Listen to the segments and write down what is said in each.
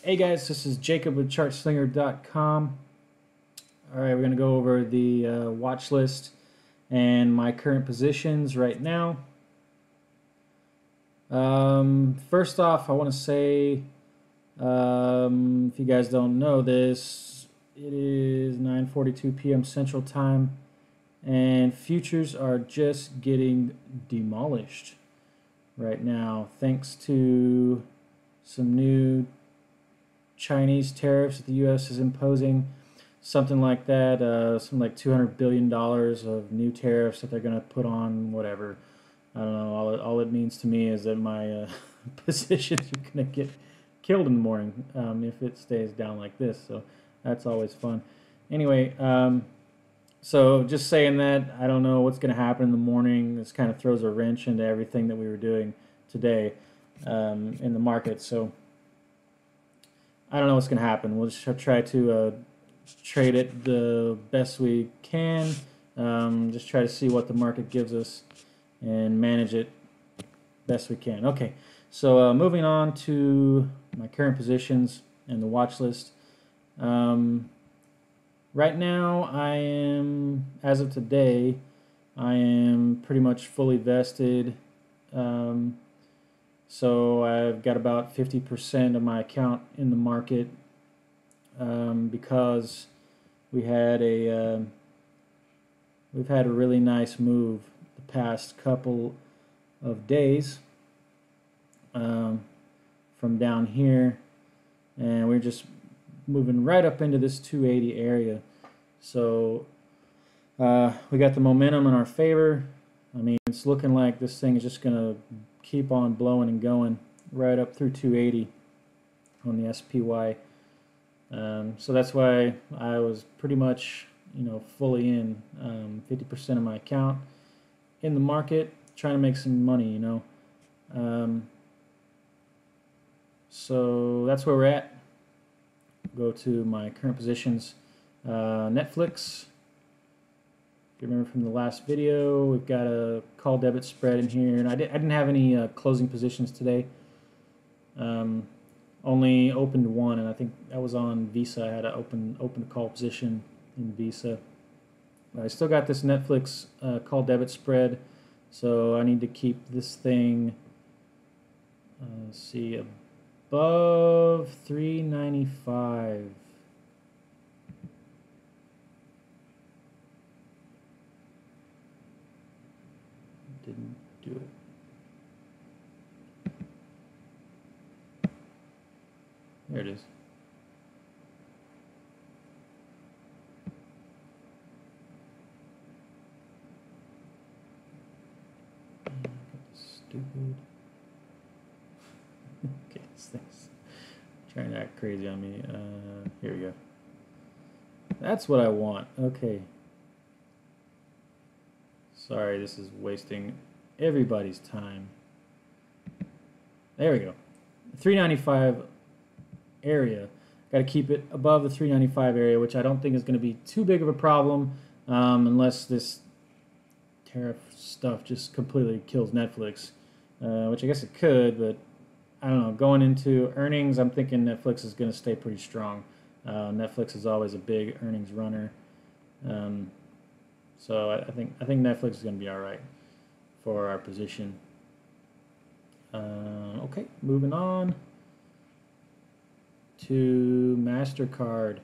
Hey guys, this is Jacob with ChartSlinger.com. Alright, we're going to go over the watch list and my current positions right now. First off, I want to say, if you guys don't know this, it is 9:42 p.m. Central Time, and futures are just getting demolished right now thanks to some new Chinese tariffs that the U.S. is imposing, something like that, something like $200 billion of new tariffs that they're going to put on whatever. I don't know. All it means to me is that my positions are going to get killed in the morning if it stays down like this. So that's always fun. Anyway, so just saying that, I don't know what's going to happen in the morning. This kind of throws a wrench into everything that we were doing today in the market. So I don't know what's going to happen. We'll just try to trade it the best we can. Just try to see what the market gives us and manage it best we can. Okay, so moving on to my current positions and the watch list. Right now, I am, as of today, I am pretty much fully vested. So I've got about 50% of my account in the market because we've had a really nice move the past couple of days from down here, and we're just moving right up into this 280 area. So we got the momentum in our favor. I mean, it's looking like this thing is just gonna keep on blowing and going right up through 280 on the SPY. So that's why I was pretty much, fully in 50% of my account in the market, trying to make some money, So that's where we're at. Go to my current positions. Netflix. If you remember from the last video, we've got a call debit spread in here, and I didn't have any closing positions today. Only opened one, and I think that was on Visa. I had to open a call position in Visa. I still got this Netflix call debit spread, so I need to keep this thing, let's see, above 395. Didn't do it. There it is. Stupid. Okay, this thing's trying to act crazy on me. Here we go. That's what I want. Okay. Sorry, this is wasting everybody's time. There we go. 395 area. Got to keep it above the 395 area, which I don't think is going to be too big of a problem unless this tariff stuff just completely kills Netflix, which I guess it could, but I don't know. Going into earnings, I'm thinking Netflix is going to stay pretty strong. Netflix is always a big earnings runner. So I think Netflix is going to be all right for our position. Okay, moving on to MasterCard.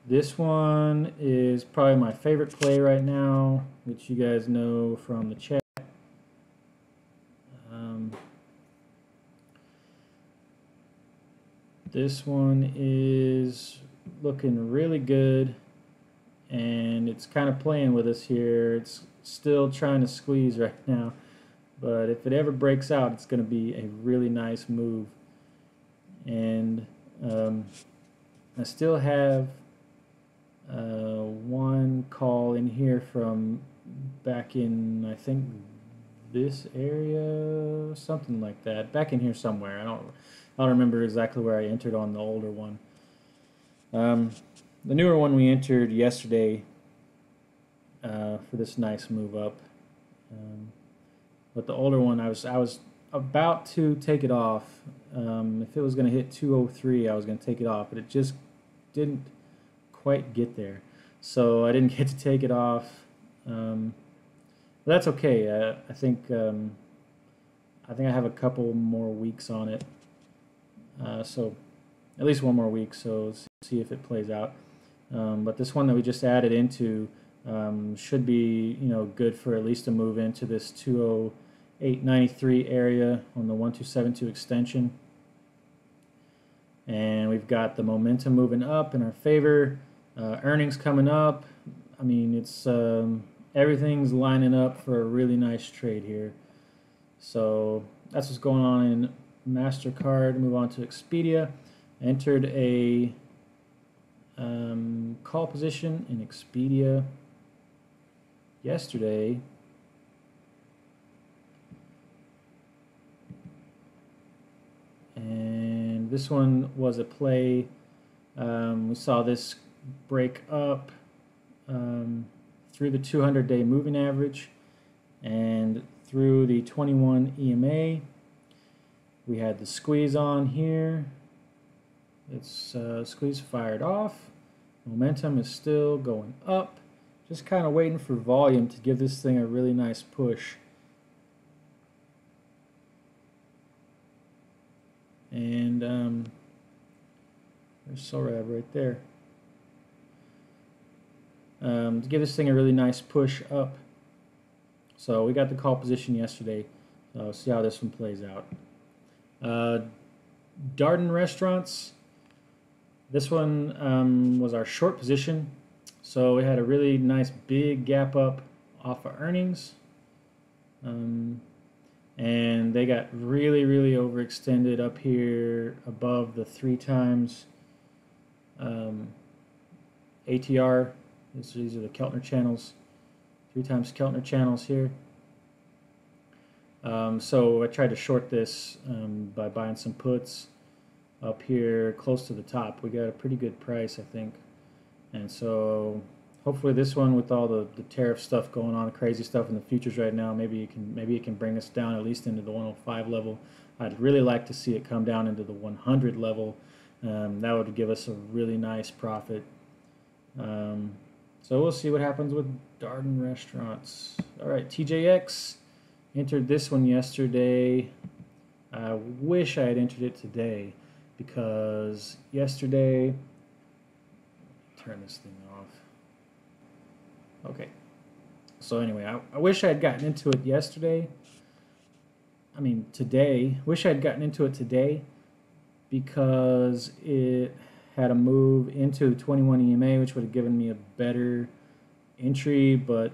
This one is probably my favorite play right now, which you guys know from the chat. This one is looking really good, and it's kind of playing with us here. It's still trying to squeeze right now, but if it ever breaks out, it's going to be a really nice move. And I still have one call in here from back in, I think, this area, something like that, back in here somewhere. I don't remember exactly where I entered on the older one. The newer one we entered yesterday for this nice move up, but the older one I was about to take it off. If it was going to hit 203, I was going to take it off, but it just didn't quite get there. So I didn't get to take it off. But that's okay. I think I have a couple more weeks on it. So at least one more week. So let's see if it plays out. But this one that we just added into should be, good for at least a move into this 208.93 area on the 1272 extension. And we've got the momentum moving up in our favor. Earnings coming up. I mean, it's everything's lining up for a really nice trade here. So that's what's going on in MasterCard. Move on to Expedia. Entered a call position in Expedia yesterday. And this one was a play. We saw this break up through the 200-day moving average and through the 21 EMA. We had the squeeze on here. It's squeeze fired off. Momentum is still going up. Just kind of waiting for volume to give this thing a really nice push. And there's SORAB right there. To give this thing a really nice push up. So we got the call position yesterday. So see how this one plays out. Darden Restaurants. This one was our short position. So we had a really nice big gap up off of earnings. And they got really, really overextended up here above the 3 times ATR. These are the Keltner channels, 3 times Keltner channels here. So I tried to short this by buying some puts up here close to the top. We got a pretty good price, I think. And so hopefully this one, with all the tariff stuff going on, crazy stuff in the futures right now, maybe it can bring us down at least into the 105 level. I'd really like to see it come down into the 100 level. That would give us a really nice profit. So we'll see what happens with Darden Restaurants. All right, TJX entered this one yesterday. I wish I had entered it today, because yesterday, turn this thing off. Okay. So anyway, I wish I had gotten into it yesterday. I mean, today. Wish I had gotten into it today, because it had a move into 21 EMA, which would have given me a better entry, but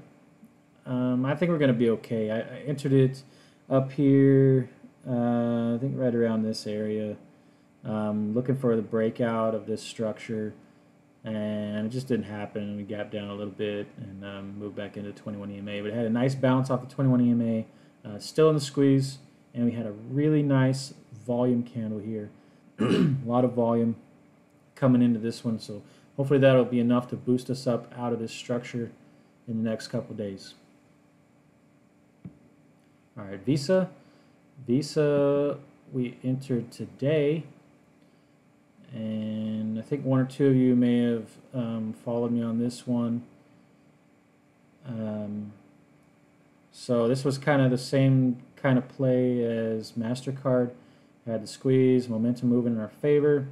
I think we're going to be okay. I entered it up here, I think right around this area, looking for the breakout of this structure, and it just didn't happen. We gapped down a little bit and moved back into 21 EMA, but it had a nice bounce off the 21 EMA, still in the squeeze, and we had a really nice volume candle here. A lot of volume coming into this one, so hopefully that'll be enough to boost us up out of this structure in the next couple days. All right, Visa we entered today, and I think one or two of you may have followed me on this one. So this was kind of the same kind of play as MasterCard. Had the squeeze, momentum moving in our favor.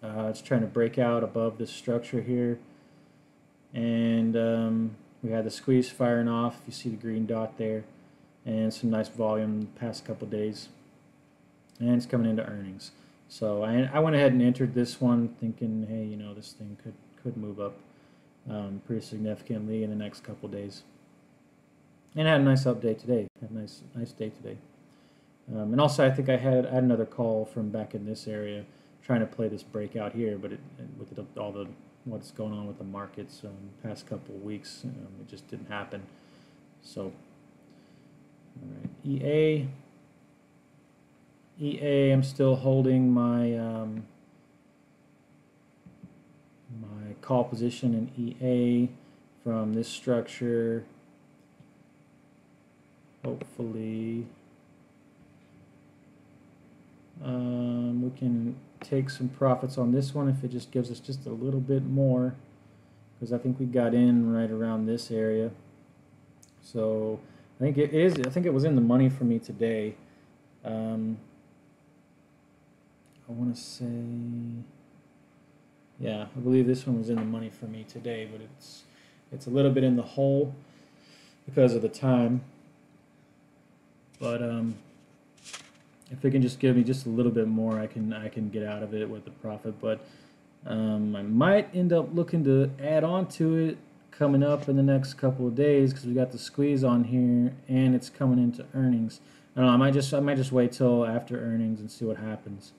It's trying to break out above this structure here, and we had the squeeze firing off. You see the green dot there, and some nice volume the past couple days, and it's coming into earnings. So I went ahead and entered this one, thinking, hey, this thing could move up pretty significantly in the next couple days. And I had a nice update today. Had a nice day today. And also, I think I had another call from back in this area, trying to play this breakout here, but with what's going on with the markets past couple of weeks, it just didn't happen. So, all right, EA, I'm still holding my my call position in EA from this structure. Hopefully We can take some profits on this one if it just gives us just a little bit more, because I think we got in right around this area. So I think it is. I think it was in the money for me today. I want to say, yeah, I believe this one was in the money for me today, but it's a little bit in the hole because of the time. But if it can just give me just a little bit more, I can get out of it with the profit. But I might end up looking to add on to it coming up in the next couple of days, because we got the squeeze on here and it's coming into earnings. I don't know. I might just wait till after earnings and see what happens.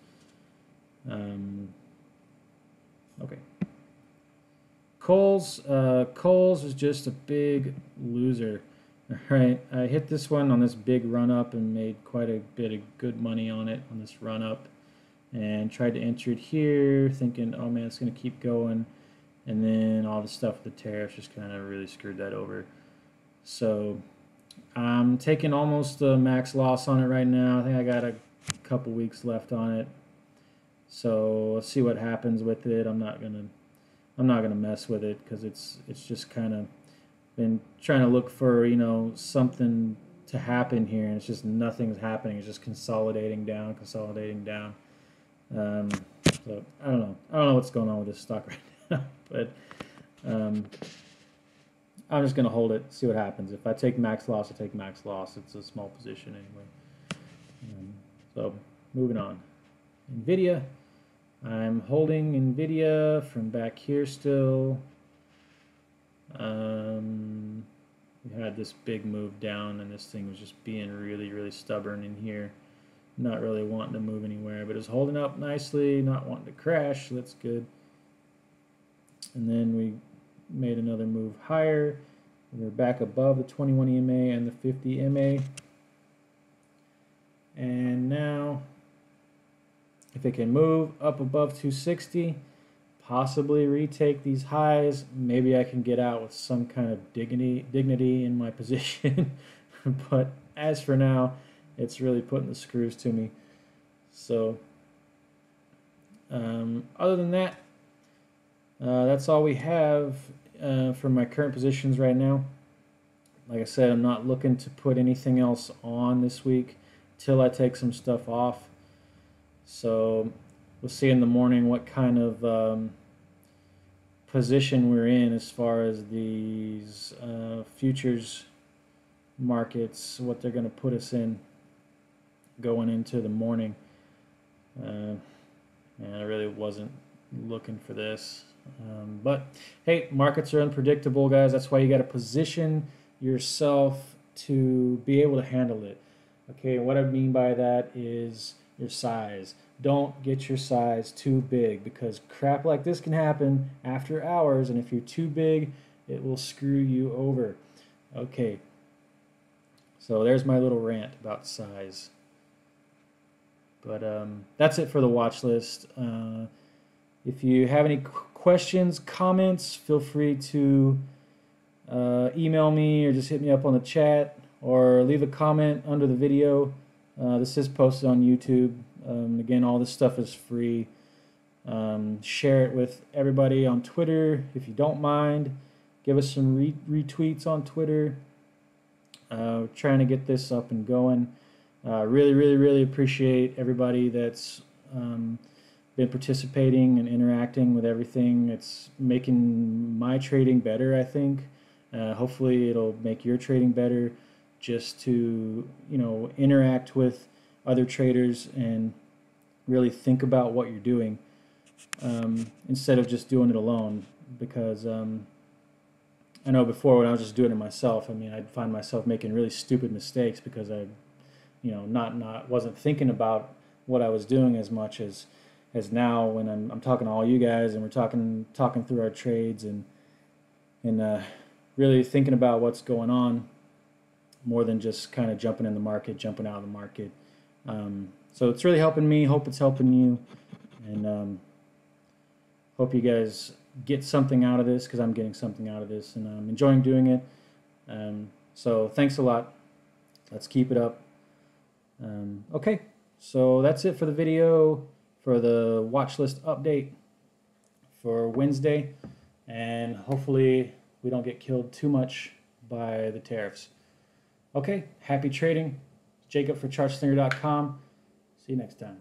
Okay. Kohl's is just a big loser. All right, I hit this one on this big run up and made quite a bit of good money on it on this run up, and tried to enter it here thinking, oh man, it's going to keep going, and then all the stuff with the tariffs just kind of really screwed that over. So I'm taking almost the max loss on it right now. I think I got a couple weeks left on it, so let's see what happens with it. I'm not gonna mess with it, because it's just kind of been trying to look for, you know, something to happen here, and it's just nothing's happening. It's just consolidating down. So I don't know what's going on with this stock right now, but I'm just gonna hold it, see what happens. If I take max loss, I take max loss. It's a small position anyway. So moving on, Nvidia. I'm holding Nvidia from back here still. We had this big move down, and this thing was just being really stubborn in here, not really wanting to move anywhere, but it's holding up nicely, not wanting to crash, so that's good. And then we made another move higher. We're back above the 21 EMA and the 50 EMA. And now, if it can move up above 260, possibly retake these highs, maybe I can get out with some kind of dignity in my position. But as for now, it's really putting the screws to me. So other than that, that's all we have for my current positions right now. Like I said, I'm not looking to put anything else on this week till I take some stuff off. So we'll see in the morning what kind of position we're in as far as these futures markets, what they're going to put us in going into the morning. And I really wasn't looking for this. But hey, markets are unpredictable, guys. That's why you got to position yourself to be able to handle it. Okay, what I mean by that is your size. Don't get your size too big, because crap like this can happen after hours, and if you're too big, it will screw you over. Okay, so there's my little rant about size. But that's it for the watch list. If you have any questions, comments, feel free to email me or just hit me up on the chat, or leave a comment under the video. This is posted on YouTube. Again, all this stuff is free. Share it with everybody on Twitter if you don't mind. Give us some retweets on Twitter. Trying to get this up and going. Really appreciate everybody that's been participating and interacting with everything. It's making my trading better, I think. Hopefully it'll make your trading better, just to, you know, interact with other traders and really think about what you're doing, instead of just doing it alone. Because I know before, when I was just doing it myself, I mean, I'd find myself making really stupid mistakes because I, you know, wasn't thinking about what I was doing as much as now, when I'm talking to all you guys and we're talking through our trades and really thinking about what's going on, more than just kind of jumping in the market, jumping out of the market. So it's really helping me. Hope it's helping you, and hope you guys get something out of this, because I'm getting something out of this, and I'm enjoying doing it. So thanks a lot. Let's keep it up. Okay, So that's it for the video for the watch list update for Wednesday, and hopefully we don't get killed too much by the tariffs. Okay, happy trading. Jacob for ChartSlinger.com. See you next time.